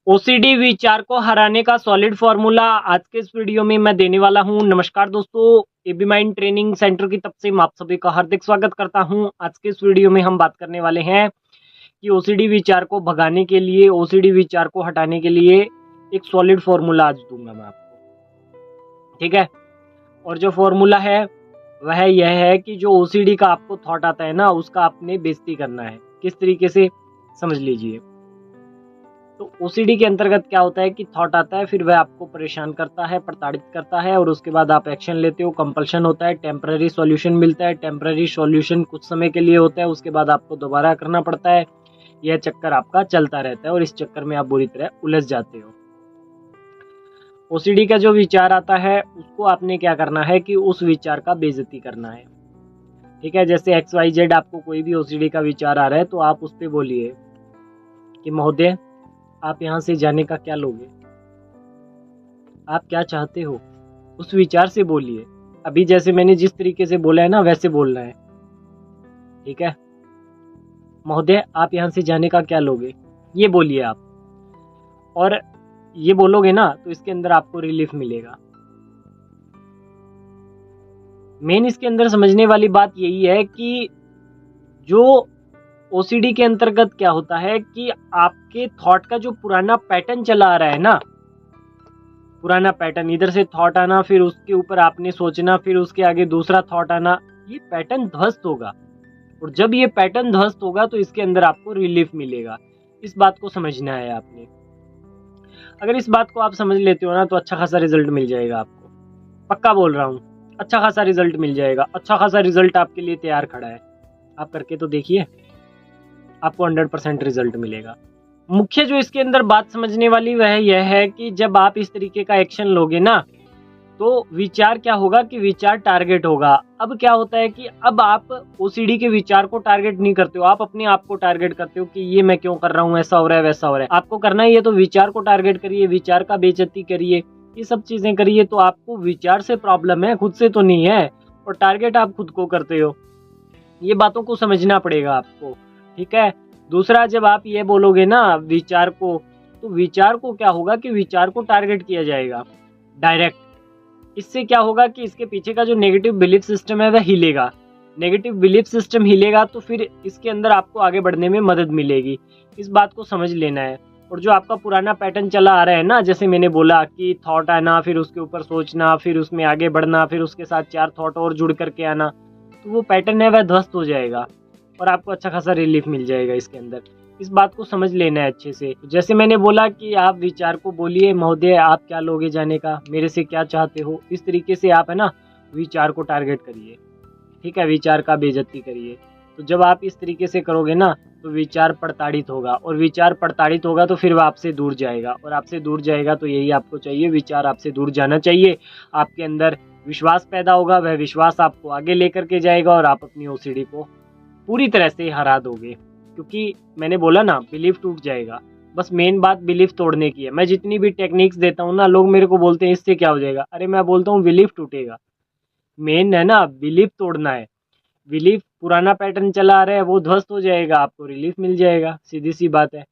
OCD विचार को हराने का सॉलिड फॉर्मूला आज के इस वीडियो में मैं देने वाला हूं। नमस्कार दोस्तों, एबी माइंड ट्रेनिंग सेंटर की तरफ से मैं आप सभी का हार्दिक स्वागत करता हूं। आज के इस वीडियो में हम बात करने वाले हैं कि ओसीडी विचार को भगाने के लिए, ओसीडी विचार को हटाने के लिए एक सॉलिड फॉर्मूला आज दूंगा मैं आपको, ठीक है। और जो फॉर्मूला है वह यह है कि जो ओसीडी का आपको थॉट आता है ना, उसका आपने बेइज्जती करना है। किस तरीके से, समझ लीजिए। तो ओसीडी के अंतर्गत क्या होता है कि थॉट आता है, फिर वह आपको परेशान करता है, प्रताड़ित करता है, और उसके बाद आप एक्शन लेते हो। कंपल्शन होता है, टेम्पररी सॉल्यूशन मिलता है। टेम्पररी सॉल्यूशन कुछ समय के लिए होता है, उसके बाद आपको दोबारा करना पड़ता है। यह चक्कर आपका चलता रहता है और इस चक्कर में आप बुरी तरह उलझ जाते हो। ओसीडी का जो विचार आता है उसको आपने क्या करना है कि उस विचार का बेइज्जती करना है, ठीक है। जैसे XYZ आपको कोई भी ओसीडी का विचार आ रहा है तो आप उस पर बोलिए कि महोदय, आप यहाँ से जाने का क्या लोगे, आप क्या चाहते हो, उस विचार से बोलिए। अभी जैसे मैंने जिस तरीके से बोला है ना, वैसे बोलना है, ठीक है। महोदय, आप यहाँ से जाने का क्या लोगे, ये बोलिए आप। और ये बोलोगे ना तो इसके अंदर आपको रिलीफ मिलेगा। मेन इसके अंदर समझने वाली बात यही है कि जो ओसीडी के अंतर्गत क्या होता है कि आपके थॉट का जो पुराना पैटर्न चला आ रहा है ना, पुराना पैटर्न, इधर से थॉट आना, फिर उसके ऊपर आपने सोचना, फिर उसके आगे दूसरा थॉट आना, ये पैटर्न ध्वस्त होगा। और जब ये पैटर्न ध्वस्त होगा तो इसके अंदर आपको रिलीफ मिलेगा। इस बात को समझना है आपने। अगर इस बात को आप समझ लेते हो ना तो अच्छा खासा रिजल्ट मिल जाएगा आपको, पक्का बोल रहा हूँ। अच्छा खासा रिजल्ट मिल जाएगा, अच्छा खासा रिजल्ट आपके लिए तैयार खड़ा है। आप करके तो देखिए, आपको 100% रिजल्ट मिलेगा। मुख्य जो इसके अंदर बात समझने वाली वह यह है कि जब आप इस तरीके का एक्शन लोगे ना तो विचार क्या होगा कि विचार टारगेट होगा। अब क्या होता है कि अब आप ओसीडी के विचार को टारगेट नहीं करते हो, आप अपने आप को टारगेट करते हो कि ये मैं क्यों कर रहा हूँ, ऐसा हो रहा है, वैसा हो रहा है। आपको करना ही है तो विचार को टारगेट करिए, विचार का बेइज्जती करिए, ये सब चीजें करिए। तो आपको विचार से प्रॉब्लम है, खुद से तो नहीं है, और टारगेट आप खुद को करते हो। ये बातों को समझना पड़ेगा आपको, ठीक है। दूसरा, जब आप ये बोलोगे ना विचार को, तो विचार को क्या होगा कि विचार को टारगेट किया जाएगा डायरेक्ट। इससे क्या होगा कि इसके पीछे का जो नेगेटिव बिलीफ सिस्टम है वह हिलेगा। नेगेटिव बिलीफ सिस्टम हिलेगा तो फिर इसके अंदर आपको आगे बढ़ने में मदद मिलेगी। इस बात को समझ लेना है। और जो आपका पुराना पैटर्न चला आ रहा है ना, जैसे मैंने बोला कि थॉट आना, फिर उसके ऊपर सोचना, फिर उसमें आगे बढ़ना, फिर उसके साथ 4 थॉट और जुड़ करके आना, तो वो पैटर्न है वह ध्वस्त हो जाएगा और आपको अच्छा खासा रिलीफ मिल जाएगा इसके अंदर। इस बात को समझ लेना है अच्छे से। जैसे मैंने बोला कि आप विचार को बोलिए, महोदय आप क्या लोगे जाने का, मेरे से क्या चाहते हो। इस तरीके से आप है ना विचार को टारगेट करिए, ठीक है। विचार का बेइज्जती करिए। तो जब आप इस तरीके से करोगे ना तो विचार प्रताड़ित होगा, और विचार प्रताड़ित होगा तो फिर वह आपसे दूर जाएगा, और आपसे दूर जाएगा तो यही आपको चाहिए, विचार आपसे दूर जाना चाहिए। आपके अंदर विश्वास पैदा होगा, वह विश्वास आपको आगे लेकर के जाएगा और आप अपनी ओसीडी को पूरी तरह से हरा दोगे। क्योंकि मैंने बोला ना, बिलीफ टूट जाएगा। बस मेन बात बिलीफ तोड़ने की है। मैं जितनी भी टेक्निक्स देता हूँ ना, लोग मेरे को बोलते हैं इससे क्या हो जाएगा। अरे मैं बोलता हूँ बिलीफ टूटेगा। मेन है ना बिलीफ तोड़ना है। बिलीफ, पुराना पैटर्न चला आ रहा है वो ध्वस्त हो जाएगा, आपको रिलीफ मिल जाएगा, सीधी सी बात है,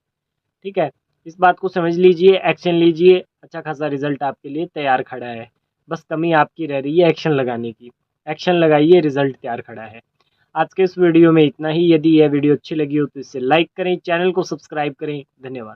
ठीक है। इस बात को समझ लीजिए, एक्शन लीजिए, अच्छा खासा रिजल्ट आपके लिए तैयार खड़ा है। बस कमी आपकी रह रही है एक्शन लगाने की। एक्शन लगाइए, रिजल्ट तैयार खड़ा है। आज के इस वीडियो में इतना ही। यदि यह वीडियो अच्छी लगी हो तो इसे लाइक करें, चैनल को सब्सक्राइब करें। धन्यवाद।